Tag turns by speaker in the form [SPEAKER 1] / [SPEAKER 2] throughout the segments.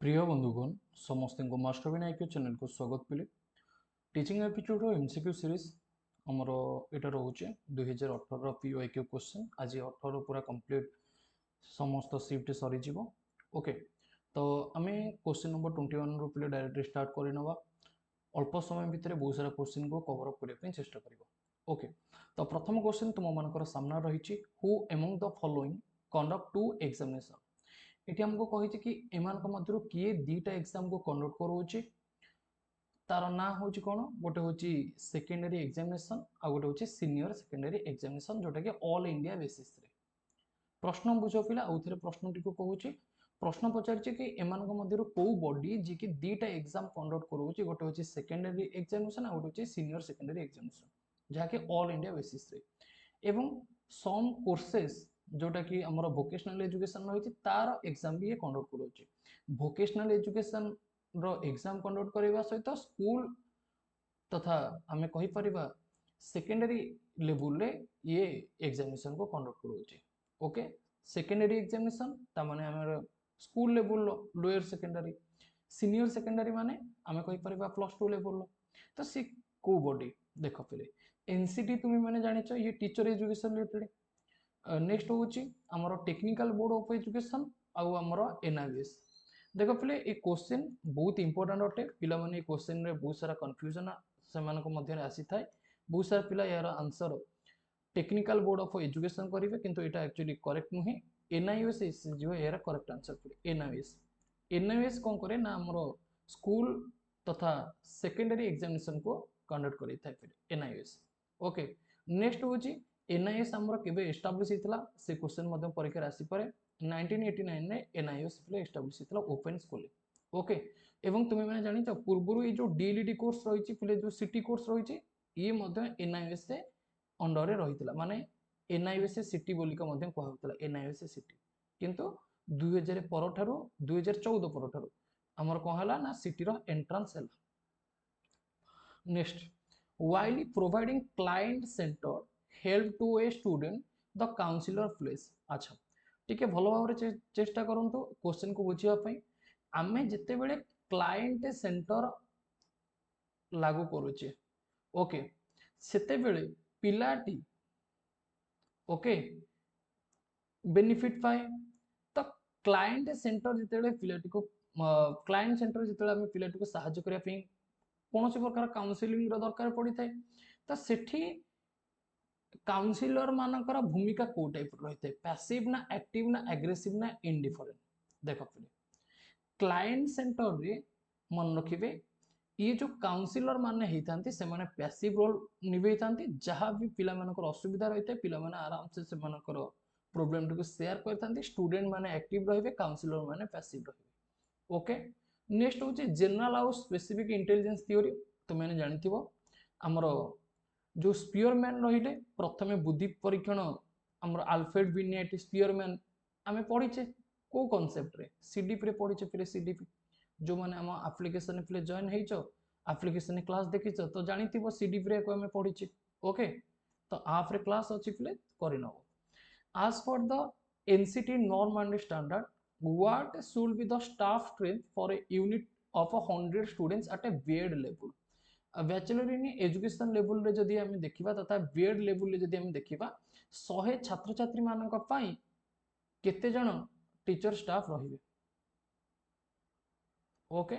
[SPEAKER 1] प्रिय बंधुगण समस्त को मास्टरब्रेनिq चैनल को स्वागत पिले टीचिंग एप्टीट्यूड एमसीक्यू सीरीज आमर यहाँ रोचे 2018 PYQ क्वेश्चन आज 18 पूरा कंप्लीट समस्त शिफ्ट सरीज ओके। तो आम क्वेश्चन नंबर 21 रू पे डायरेक्ट स्टार्ट करवा अल्प समय भितर बहुत सारा क्वेश्चन को कवर अप करने चेष्टा कर ओके। तो प्रथम क्वेश्चन तुम मान सामना रही who among the following conduct to examination ये हमको कही कि एमान मध्य किए दीटा एग्जाम को कंडक्ट करोचे तार ना हूँ कौन गोटे हूँ सेकेंडरी एग्जामिनेशन आ गोटे हूँ सीनियर सेकेंडरी एग्जामिनेशन जोटा कि ऑल इंडिया बेसिस रे प्रश्न बुझ पिला आउ थे प्रश्न टी कहूँ प्रश्न पचार कि एमान मध्य कौ बॉडी जी कि दीटा एग्जाम कंडक्ट करोचे गोटे हूँ सेकेंडरी एग्जामिनेशन आ गोटे हूँ सीनियर सेकेंडरी एग्जामिनेशन जहाँकि ऑल इंडिया बेसिस रे एवं सम कोर्सेस जोटा कि आमर वोकेशनल एजुकेशन रही तार एग्जाम भी ये कंडक्ट करोचे वोकेशनल एजुकेशन रो एग्जाम कंडक्ट करने सहित स्कूल तथा आमे कहि परिबा सेकेंडरी लेवल रे ये एग्जामिनेशन को कंडक्ट करोचे ओके। सेकेंडरी एग्जामिनेशन ता माने हमर school level lower secondary senior secondary माने आमे कहि परिबा +2 लेवल तो सी को बॉडी देखो फिर एनसीटी तुम मैंने जानिଛ ये टीचर एजुकेशन रिलेटेड नेक्स्ट होची हमर टेक्निकल बोर्ड ऑफ एजुकेशन आउ हमर एनआईएस देखो फिले ये क्वेश्चन बहुत इंपोर्टेंट अटे पिला माने क्वेश्चन रे बहुत सारा कंफ्यूजन से मानको मध्य आसी थाए बहुत सारा पिला यार answer technical board of education करिवे किंतु एटा एक्चुअली करेक्ट नुहे एनआईएस जो यार करेक्ट आंसर फिले एनआईएस कोन करे ना हमर स्कूल तथा सेकेंडरी एग्जामिनेशन को कंडक्ट करि थाए फिले एनआईएस ओके। नेक्स्ट होची एनआईएस हमर केबे एस्टैब्लिश हितला से क्वेश्चन मध्य परीक्षा आसी पारे 1989 रे एनआईएस फिले एस्टैब्लिश हितला ओपन स्कूल ओके। एवं तुम मैंने जानि छ पूर्वरु ये जो डीएलईडी कोर्स रही फिले जो सिटी कोर्स रही ये मध्य एनआईएस से अंडर रे रहितला माने एनआईएस सिटी बोली का मध्य कहउ होतला एनआईएस सिटी किंतु 2000 पर ठारो 2014 पर ठारो हमर कहला ना सिटी रो एंट्रेंस हला। Next while providing client centered help to a student the counselor plays अच्छा ठीक है भलो भाव चेष्टा करंतु क्वेश्चन को बुझिया पई आमे जते बेले क्लाइंट सेंटर लागू करूचे ओके सेते बेले पिलाटी ओके बेनिफिट पाए तो क्लाइंट सेंटर जते बेले पिलाटी को क्लाइंट सेंटर जते बेले आमे पिलाटी को सहायता करिया पई कौन सी प्रकार काउंसिलिंग दरकार पड़ी थाए तो सेठी काउंसिलर मानकर भूमिका को टाइप रही है पैसिव ना एक्टिव ना एग्रेसिव ना इंडिफरेंट देखो फिर क्लाइंट सेंटर रे मन रखिबे ये जो काउंसिलर माने हेतांती से माने पैसिव रोल निभे थांती जहां भी पिला मानकर असुविधा रही है पिला माने आराम से मानकर प्रॉब्लम को शेयर करथांती स्टूडेंट माने एक्टिव रहिबे काउंसिलर माने पैसिव रहिबे ओके। नेक्स्ट होची जनरल आउ स्पेसिफिक इंटेलिजेंस थ्योरी तो मैंने जानिथिबो हमर जो स्पीयरमैन रहिले प्रथमे बुद्धि परीक्षण हमर अल्फ्रेड बिनेट स्पीयरमैन आमे पढिचे को कांसेप्ट रे सीडीपी रे पढिचे फिर सीडीपी जो माने हम एप्लीकेशन फिर जॉइन हेइचो एप्लीकेशन क्लास देखिचो तो जानिथिबो सीडीपी रे को आमे पढिचे ओके। तो आप रे क्लास अछि फिर करिनबो as for the NCT norm and standard what should be the staff strength for a unit of 100 students at a BHED level bachelor in education level रे जदि हम देखिबा तथा BHED लेवल रे जदि हम देखिबा 100 छात्र छात्री मानक पई केते जण टीचर स्टाफ रहिबे ओके।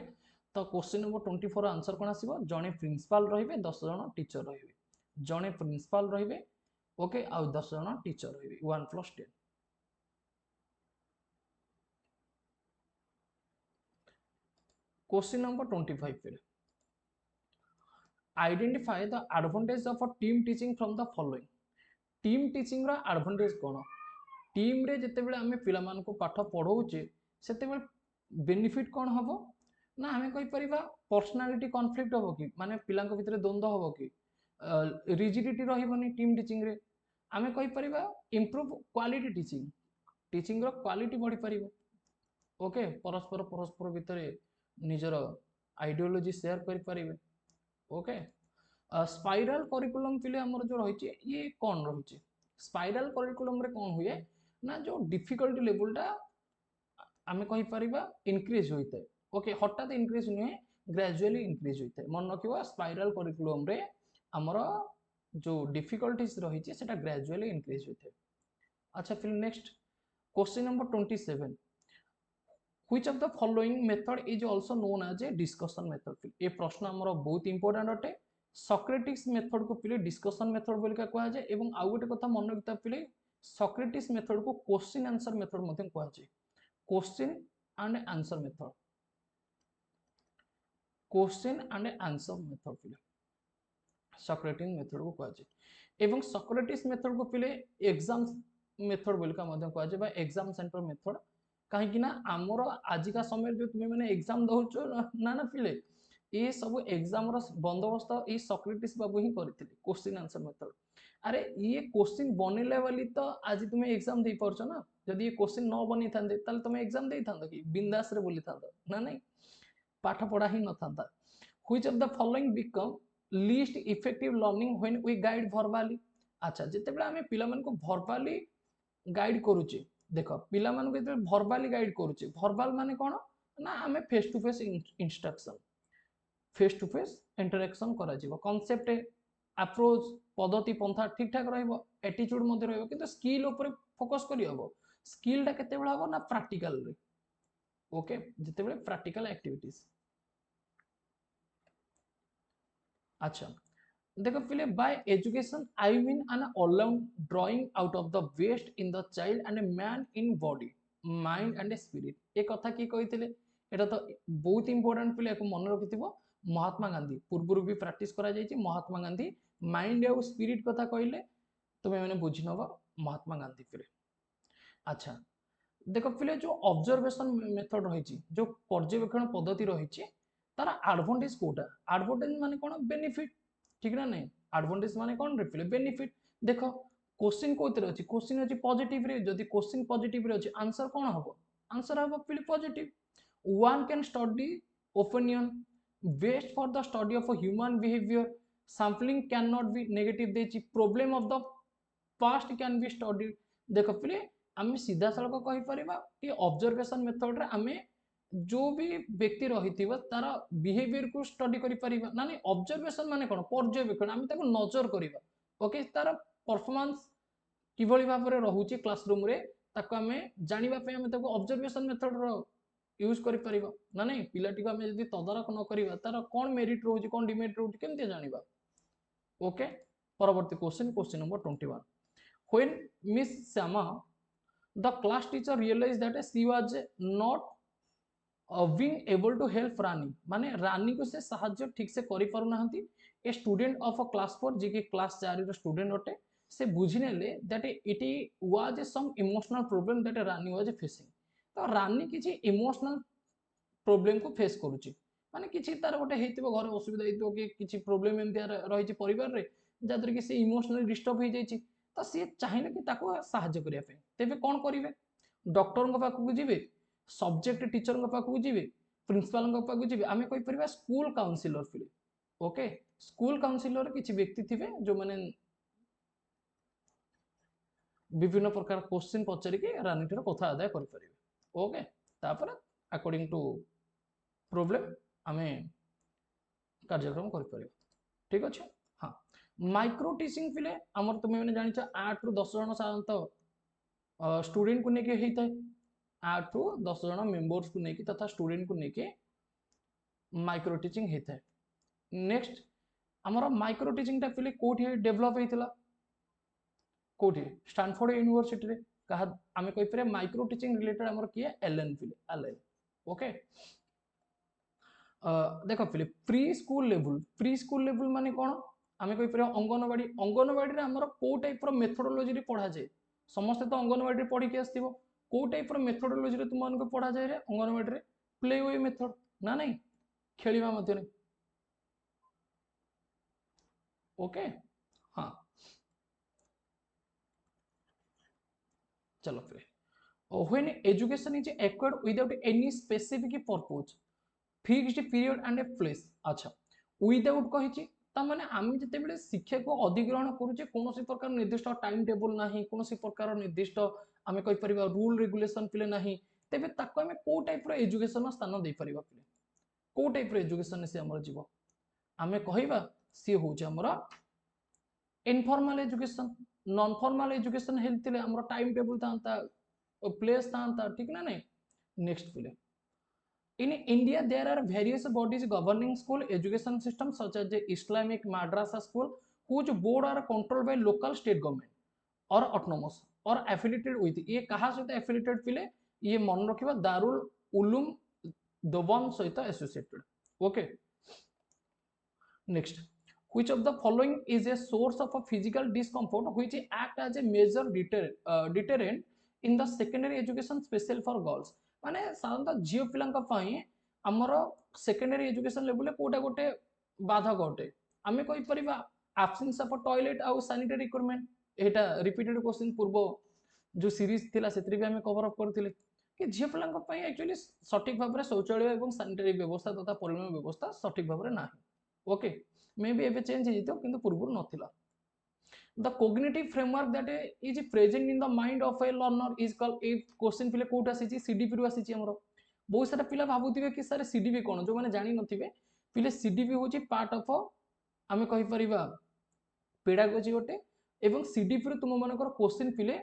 [SPEAKER 1] तो क्वेश्चन नंबर 24 आंसर कोन आसीबो जणे प्रिंसिपल रहिबे 10 जण टीचर रहिबे जणे प्रिंसिपल रहिबे ओके आ 10 जण टीचर रहिबे 1 + 10। Question number 25 फिर identify the advantage of a team teaching from the following team teaching रा एडवांटेज कोन टीम रे जते बेले हमें पिला मान को पाठ पढौचे सेते बेले बेनिफिट कोन हबो ना हमें कहि परिबा पर्सनालिटी कॉन्फ्लिक्ट हबो कि माने पिला को भीतर द्वंद्व हबो कि रिजिडिटी रहिबोनी टीम टीचिंग रे हमें कहि परिबा इंप्रूव क्वालिटी टीचिंग रो क्वालिटी बढ़ी परिबो ओके परस्पर भीतर निजर आइडियोलॉजी शेयर करि परिबे ओके। स्पाइरल करिकुलम पिले हमर जो रही ये कौन रही स्पाइरल करिकुलम रे कौन हुए ना जो डिफिकल्टी लेवल टा आमे कहि परिबा इंक्रीज होइते ओके हठात इंक्रीज नुहे ग्रेजुअली इंक्रीज होता है मन रखिबा स्पाइराल करिकुलम रे हमर जो डिफिकल्टीज रही है सेटा ग्रेजुअली इंक्रीज होता है। अच्छा फिर next question number 27 which of the following method is also known as a discussion method. ये प्रश्न हमर बहुत इंपोर्टेंट अटे सॉक्रेटिस मेथड को पिले डिस्कशन मेथड बोल का कहा जाए एवं आउ गोटे कथा मन रखता पिले सॉक्रेटिस मेथड को क्वेश्चन आंसर मेथड मते कहा जाए question and answer method question and answer method पिले सॉक्रेटिस मेथड को कहा जाए एवं सॉक्रेटिस मेथड को पिले एग्जाम मेथड बोल का मते कहा जाए बा एग्जाम सेंटर मेथड कहीं ना आमर आजिका समय जो तुम्हें मैंने एग्जाम दौच ना ना पिले ये सब एग्जाम बंदोबस्त ये सॉक्रेटिस बाबू ही करते क्वेश्चन आंसर मेथड। अरे ये क्वेश्चन बनैले वाली तो आज तुम्हें एग्जाम दे पारछ ना जदि ये क्वेश्चन न बनी थांदे ताले तुम एग्जाम दे थांदो कि बिंदास रे बोली थांदो ना नहीं पाठ पढ़ा ही न थांदा। Which of the following become least effective learning when we guide verbally. अच्छा जेतेबेला हमें पिला मन को वर्बाली गाइड करूचे देख पिला मन को जेतेबेला वर्बाली गाइड करूचे वर्बाल माने कोन ना हमें face to face instruction face to face interaction करा जीवो कांसेप्ट अप्रोच पद्धति पंथा ठीक ठाक रहइबो एटीट्यूड मध्ये रहइबो किंतु स्किल ऊपर फोकस करि हबो स्किल टा केते बेला हबो ना प्रैक्टिकल रे ओके जेते बेला प्रैक्टिकल एक्टिविटीज। अच्छा देखो पिले by education I mean an all-round drawing out of the best in the child and a man in body mind and spirit ए कथा की कहिथिले एटा तो बहुत इंपोर्टेंट पिले को मन रखिथिबो महात्मा गांधी पूर्व भी प्रैक्टिस करा जायछि महात्मा गांधी माइंड और स्पिरिट कथा कहले तुम्हें मैंने बुझी नबा महात्मा गांधी पिले। अच्छा देखो पिले जो ऑब्जर्वेशन मेथड रही जो पर्यवेक्षण पद्धति रही तार एडवांटेज कोटा एडवांटेज माने कोन बेनिफिट ठीक ना नहीं एडवांटेज माने कोन रे पिले बेनिफिट देखो क्वेश्चन कोतरे अछि क्वेश्चन अछि पॉजिटिव रे जदी क्वेश्चन पॉजिटिव रे अछि आंसर कोन हबो आंसर हबो पिले positive one can study opinion based for the study of a human behavior sampling cannot be negative देछि problem of the past can be studied देखो पिले आम सीधा सड़क कहि परिबा कि ऑब्जर्वेशन मेथड रे आमे जो भी व्यक्ति रही तार बिहेवियर को स्टडी करि परिबा ना नहीं ऑब्जर्वेशन माने कोन पर्यवेक्षण आमे ताको नजर करिबा ओके तार परफॉर्मेंस किभली भाव रे रहउची क्लासरूम रे ताको आमे जानिबा पे आमे ताको ऑब्जर्वेशन मेथड रो यूज करि परिबा ना नहीं पिलाटी को आमे जदी तदारक न करिबा तार कोन मेरिट रहउची कोन डिमेरिट रहउची केमते जानिबा ओके। परवर्ती question question number 21 when miss Shyama the class teacher realized that she was not being able to help Rani माने रानी को से सहाय्य ठीक से करि पारु नाहंती a student of a class 4 जे के क्लास 4 रो स्टूडेंट अटे से बुझिनेले that it was some emotional problem that Rani was facing तो रानी किछि इमोशनल प्रॉब्लम को फेस करूची माने किछि तार गोटे हेतिबो घर असुविधा हेतिबो कि किछि प्रॉब्लम एमतिया रही छि परिवार रे जादर कि से इमोशनली डिस्टर्ब हो जाई छि तो सी चाहिए कि ताको सहाय्य करिया पे तेबे कोन करिवे डॉक्टर को पाखु जिवे सब्जेक्ट टीचर को पाखु जिवे प्रिंसिपल को पाखु जिवे आमे कहि परिबा स्कूल काउंसिलर फिले ओके स्कूल काउंसिलर किछि व्यक्ति थिबे जो माने विभिन्न प्रकार क्वेश्चन पचारि के रानीटर कथा आदाय करि परिबे ओके तापर अकॉर्डिंग टू प्रॉब्लम आमे कार्यक्रम करि परिबे ठीक अछि। हाँ माइक्रो टीचिंग पिले आमर तुम मैंने जानी 8 रु 10 जन साधारणतः स्टूडेंट को लेके होता है 8 रु 10 जन मेंबर्स को लेके तथा स्टूडेंट को लेके माइक्रो टीचिंग होता है। नेक्स्ट आमर माइक्रो टीचिंग टा पिले कोठी डेवलप होइतिला कोठी स्टैनफोर्ड यूनिवर्सिटी रे कहा आमे कहि परे माइक्रो टीचिंग रिलेटेड आमर किए एलएन पिले एलएन ओके। देखो पिले प्री स्कूल लेवल माने कोन आमे कहि परे अंगनवाड़ी रे हमर को टाइप रो मेथोडोलॉजी रे पढ़ा जाय समस्त तो अंगनवाड़ी रे पढ़ी के आस्तिबो को टाइप रो मेथोडोलॉजी रे तुम मन को पढ़ा जाय रे अंगनवाड़ी रे प्ले वे मेथड ना नहीं खेलिबा मध्य रे ओके। हाँ चलो फिर when education is acquired without any specific purpose fixed period and a place अच्छा without कहिछि ता माने आमी जते बेले शिक्षा को अधिग्रहण करूचे कोनोसी प्रकार निर्दिष्ट टाइम टेबल नाही कोनोसी प्रकार निर्दिष्ट आमे कहि परिबा रूल रेगुलेशन पिले नाही तेबे ताको हमें को टाइप रो एजुकेशन स्थान दे परिबा पिले को टाइप रो एजुकेशन से हमर जीवो आमे कहिबा सी होचे हमर informal education non formal education हेल्थिले हमर टाइम टेबल तांता प्लेस तांता ठीक ना नहीं नेक्स्ट पिले In India, there are various bodies governing school education system such as the Islamic Madrasa school, whose board are controlled by local state government or autonomous or affiliated with. ये कहाँ सहित affiliated पिले ये मन रखिबा दारुल उलूम दवान सहित associated. Okay. Next, which of the following is a source of a physical discomfort which act as a major deterrent in the secondary education special for girls? माने साधारणतः झील पिला आमर सेकेंडरी एजुकेशन लेवल कोटा गोटे बाधक अटे आम कहीपर आब्सेंस ऑफ टॉयलेट आउ सैनिटरी इक्विपमेंट एटा रिपीटेड क्वेश्चन पूर्व जो सीरीज थिला सेतरी भी हमें कवर अप करथिले कि झील पिला एक्चुअली सठिक भाव में शौचालय और सैनिटरी व्यवस्था तथा परिवहन व्यवस्था सठिक भाव में ना ओके मे बी एबे चेंज हो जितो किंतु पूर्व नथिला The cognitive framework that is present in the mind of a learner is called a question पिले कोट आसी CDP रु आसी हमरो बहुत सारा पिला भाबुथिबे कि सर CDP कोन जो माने जानि नथिबे पिले CDP होची पार्ट ऑफ आमे कहि परिबा पेडागोजी गोटे एवं CDP रु तुम मानकर क्वेश्चन पिले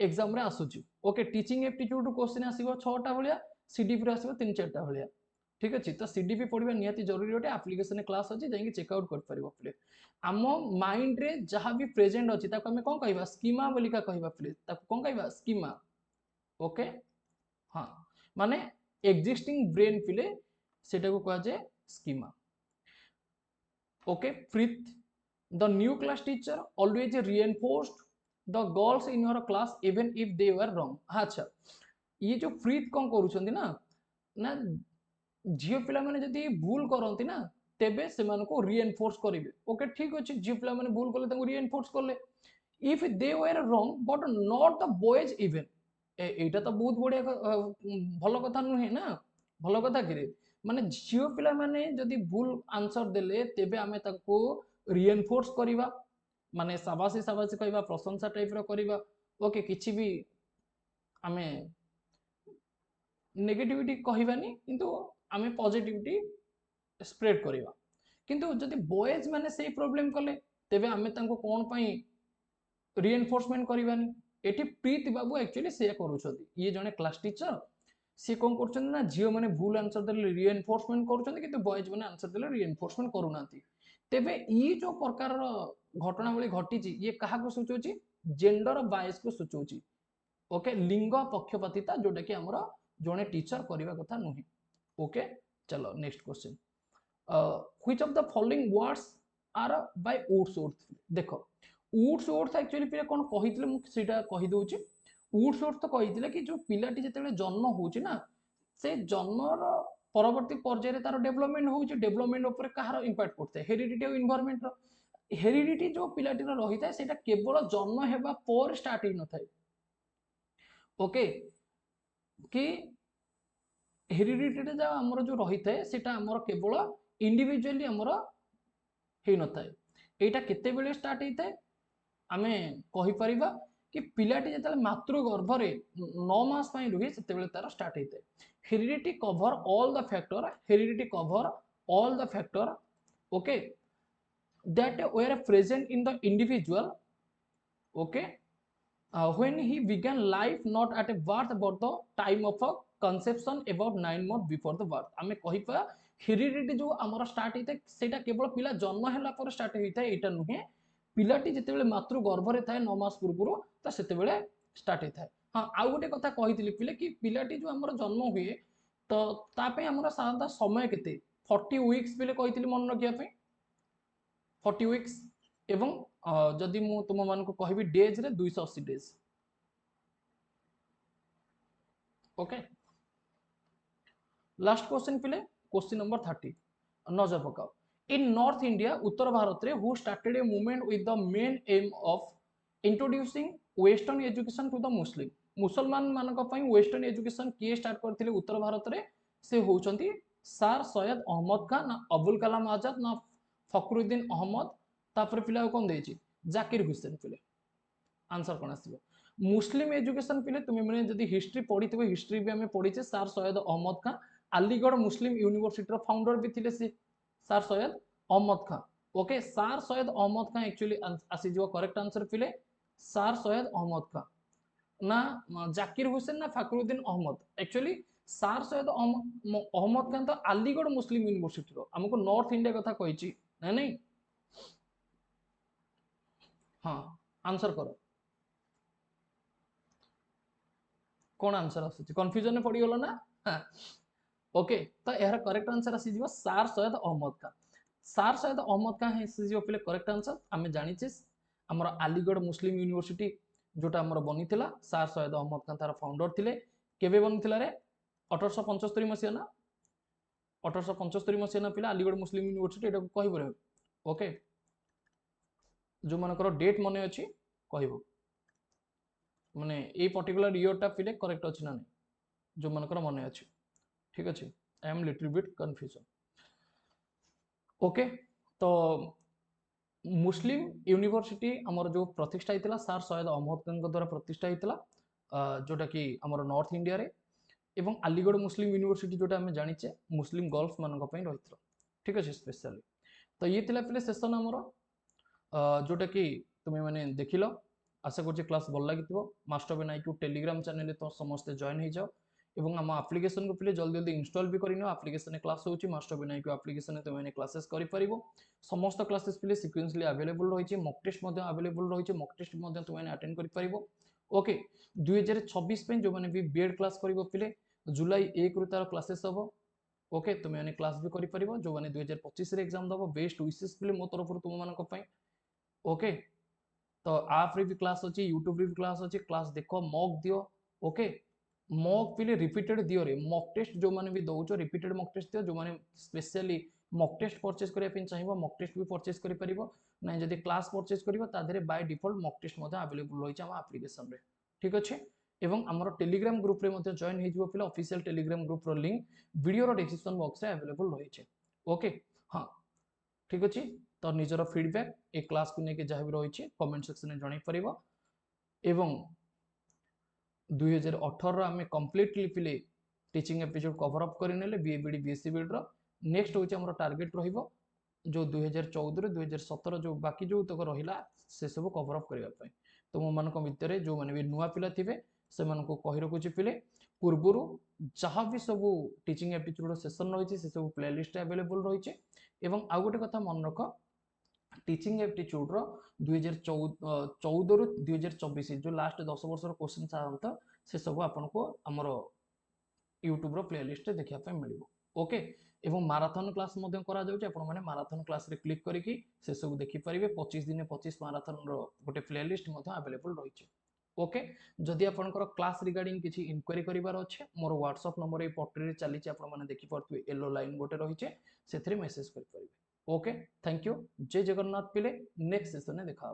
[SPEAKER 1] एग्जाम रे आसुची ओके टीचिंग एप्टीट्यूड रु क्वेश्चन आसीबो 6टा भलिया CDP रु आसीबो 3-4टा भलिया ठीक अछि तो CDP पढिबा नियति जरूरी होटे एप्लीकेशन क्लास अछि जाई चेक आउट कर परिबो पिले आम माइंड रे जहाँ भी प्रेजेंट अच्छी आम कौन कह स्कीमा बोलिका कह कौन कह स्कीमा ओके हाँ माने एक्जिस्टिंग ब्रेन पिले सेटा को कहा जाए schema okay fifth the new class teacher always reinforced the girls in your class even if they were wrong अच्छा ये जो फ्रीथ कौन करूछंती ना ना झील पिला माने जदी भूल करंती ना तेबे सेमान को रिएनफोर्स करिवे ओके ठीक अछि झील पिला माने भूल करले ताको रिएनफोर्स करले if they were wrong but not the boys even एटा तो बहुत बढ़िया भलो कथा नुहे ना भलो कथा किरे माने झील पिला माने जदी भूल आंसर देले तेबे आमे ताको रिएनफोर्स करिवा माने साबासी साबासी कहबा प्रशंसा टाइप रो करिवा ओके किछि भी आमे नेगेटिविटी कहबानी किंतु आमे पॉजिटिविटी स्प्रेड करिवा किंतु जदि बॉयज माने सेही प्रॉब्लम कले तेबे आमे तांको कोन पई रिएनफोर्समेंट करिवानी एठी प्रीत बाबू एक्चुअली से करूछथि ये जने क्लास टीचर से कोन करछन ना जियो माने भूल आंसर देले रिएनफोर्समेंट करूछन किंतु बॉयज माने आंसर देले रिएनफोर्समेंट करूनांती तेबे ई जो प्रकार घटनावली घटिची ये काहा को सूचोची जेंडर बायस को सूचोची ओके लिंग पक्षपातिता जोटा कि हमरा जने टीचर करिवा कथा नही ओके चलो next question which of the following words are by Wordsworth देखो Wordsworth एक्चुअली पिला कोन कहितले मु सेटा कहि दोची Wordsworth तो कहितले कि जो पिलाटी जेतेले जन्म होची ना से जन्मर परवर्ती पर्याय रे तार डेवलपमेंट होची डेवलपमेंट ऊपर कहार इंपैक्ट पड़ते हेरिडिटी और एनवायरनमेंट रो हेरिडिटी जो पिलाटी रो रहिता सेटा केवल जन्म हेबा पर स्टार्ट हि न थाए ओके कि हेरिडिटी जो हमर जो रही थाए सेटा हमर केवल इंडिविजुअली हमर हे न थाए एटा केते बेले स्टार्ट हे थाए आमे कहि परिबा कि पिलाटी जतले मातृ गर्भ रे 9 मास पई रुहे सेते बेले तार स्टार्ट हे थाए heredity cover all the factor heredity cover all the factor okay that were present in the individual okay when he began life not at a birth but the time of a conception about 9 months before the birth आमे कहिपा heredity जो हमर start हेते सेटा केवल पिला जन्म हैला पर स्टार्ट हेता एटा नुहे पिलाटी जते बेले मातृ गर्भ रे थाए 9 मास पूर्व त सेते बेले स्टार्ट हेता हां आ गोटे कथा कहितली पिले कि पिलाटी जो हमर जन्म हुए तो ता पे हमर साधारण समय केते 40 वीक्स पिले कहितली मन रखिया पे 40 वीक्स एवं जदि मु तुम मान को कहबी डेज रे 280 डेज ओके लास्ट क्वेश्चन पिले क्वेश्चन नंबर 30 नजर पकाओ इन नॉर्थ इंडिया उत्तर भारत रे who started a movement with the main aim of introducing western education to the Muslim मुसलमान मान को पई वेस्टर्न एजुकेशन किए स्टार्ट करथिले उत्तर भारत रे से होचंती सर सैयद अहमद खान ना अबुल कलाम आजाद ना फखरुद्दीन अहमद तापर पिला कोन देछि जाकिर हुसैन पिले आंसर कोन आसीबो मुस्लिम एजुकेशन पिले तुम्हें मैंने जदि हिस्ट्री पढ़ी थे हिस्ट्री भी आम पढ़ीचे Sir Syed Ahmed Khan Aligarh Muslim University founder भी थे Sir Syed Ahmed Khan okay Sir Syed Ahmed Khan actually आसी जो करेक्ट आंसर पिले सर सैयद अहमद खान ना जाकिर हुसैन ना फखरुद्दीन अहमद एक्चुअली सर सैयद अहमद खान तो अलीगढ़ मुस्लिम यूनिवर्सिटी आमको नॉर्थ इंडिया कथा कही ना नहीं हाँ आंसर करो कौन आंसर आसुची कंफ्यूजन में पड़ी गलो ना ओके तो यार करेक्ट आंसर आसी जीवो सर सैयद अहमद खान सर सैयद अहमद खान है जीवो पिले करेक्ट आंसर आमे जानिचे हमर अलीगढ़ मुस्लिम यूनिवर्सिटी जोटा हमर बनिथिला सर सैयद अहमद खान तार फाउंडर थिले केबे बनिथिला रे 1875 मसिया ना 1875 मसिया ना पिला अलीगढ़ मुस्लिम यूनिवर्सिटी एटा कहबो रे ओके जो मानकर डेट मने अछि कहबो माने ए पर्टिकुलर ईयर टा पिले करेक्ट अछि ना नहीं जो मानकर मने अछि ठीक अच्छे I am little bit confusion okay तो मुस्लिम यूनिवर्सिटी आमर जो प्रतिष्ठा होता सर सैयद अहमद खान द्वारा प्रतिष्ठा होता जोटा कि आमर नॉर्थ इंडिया रे एवं अलीगढ़ मुस्लिम यूनिवर्सिटी जोटा आम जानीचे मुस्लिम गर्ल्स मान रही ठीक अच्छे स्पेशली तो ये थिला पिले सेशन आमर जोटा कि तुम्हें मैंने देख लो आशा कर क्लास भल लगी मास्टरब्रेनिq टेलीग्राम चैनल तो समस्ते जॉइन हो जाओ एवं आम एप्लिकेशन को पिले जल्दी जल्दी इंस्टॉल भी करिनो एप्लिकेशन क्लास होची मास्टरब्रेनिq एप्लिकेशन तो मैंने क्लासेस करि परिबो समस्त क्लासेस पिले सीक्वेंसली अवेलेबल रही मॉक टेस्ट मध्य अवेलेबल रही मॉक टेस्ट मध्य तो मैंने अटेंड करि परिबो ओके 2026 पे जो मैंने भी बीएड क्लास करिवो पिले जुलाई 1 रु तार क्लासेस हबो ओके तो मैंने क्लास भी करि परिबो जो मैंने 2025 रे एग्जाम दबो बेस्ट विशेस पिले मो तरफ तुम मानक पई ओके तो आप रे भी क्लास अच्छी यूट्यूब रे भी क्लास अच्छी क्लास देखो मॉक दियो ओके मॉक पिले रिपीटेड दियो रे मॉक टेस्ट जो माने भी दउचो रिपीटेड मॉक टेस्ट दियो जो माने स्पेशली मॉक टेस्ट परचेज करिया पिन चाहिबो मॉक टेस्ट भी परचेज करि परिबो नै जदि क्लास परचेज करिवो ता धरे बाय डिफॉल्ट मॉक टेस्ट मध्ये अवेलेबल रही हम एप्लिकेशन रे ठीक अच्छे एवं हमर टेलीग्राम ग्रुप रे मध्ये जॉइन हे जिवो पिला ऑफिशियल टेलीग्राम ग्रुप रो लिंक वीडियो रो डिस्क्रिप्शन बॉक्स रे अवेलेबल रही छे ओके हां ठीक अच्छे तो निजर फीडबैक ए क्लास को लेके जहाँ भी रही कमेंट सेक्शन में जन पार एवं 2018 आम कम्प्लीटली पिले टीचिंग एपिसोड कवर अप करने बीएबीडी बीएससीबीडी नेक्स्ट हूँ आम टार्गेट रो जो 2014 2017 जो बाकी जो तक रहा से सब कवर अप करने तो मो मान भितर जो मैंने भी नुआ पिला थे से कही रखुची पिले पूर्वर जहाँ भी सब टीचिंग एपिसोड सेशन रही से सब प्लेलिस्ट अवेलेबल रही एवं आउ गोटे कथा मन रख टीचिंग एप्टीट्यूड रो 2014 रु 2024 जो लास्ट 10 वर्ष क्वेश्चन साधारणतः से सब आपको आमर यूट्यूब रो प्लेलिस्ट रे देखा पे मिलिबो ओके एवं माराथन क्लास मध्य करा जाउछ आपण माने माराथन क्लास रे क्लिक करिकि से सब देखि परिबे 25 दिन 25 माराथन रो गोटे प्लेलिस्ट मध्य अवेलेबल रहिछ ओके जदि आपनकर क्लास रिगार्डिंग किछि इंक्वायरी करिवार अछि मोर व्हाट्सएप नंबर ए पोर्टल रे चली आपण माने देखि परथु येलो लाइन गोटे रहिछ सेथरे मेसेज करि परिबे ओके थैंक यू जय जगन्नाथ पिले नेक्स्ट सेशन में देखा।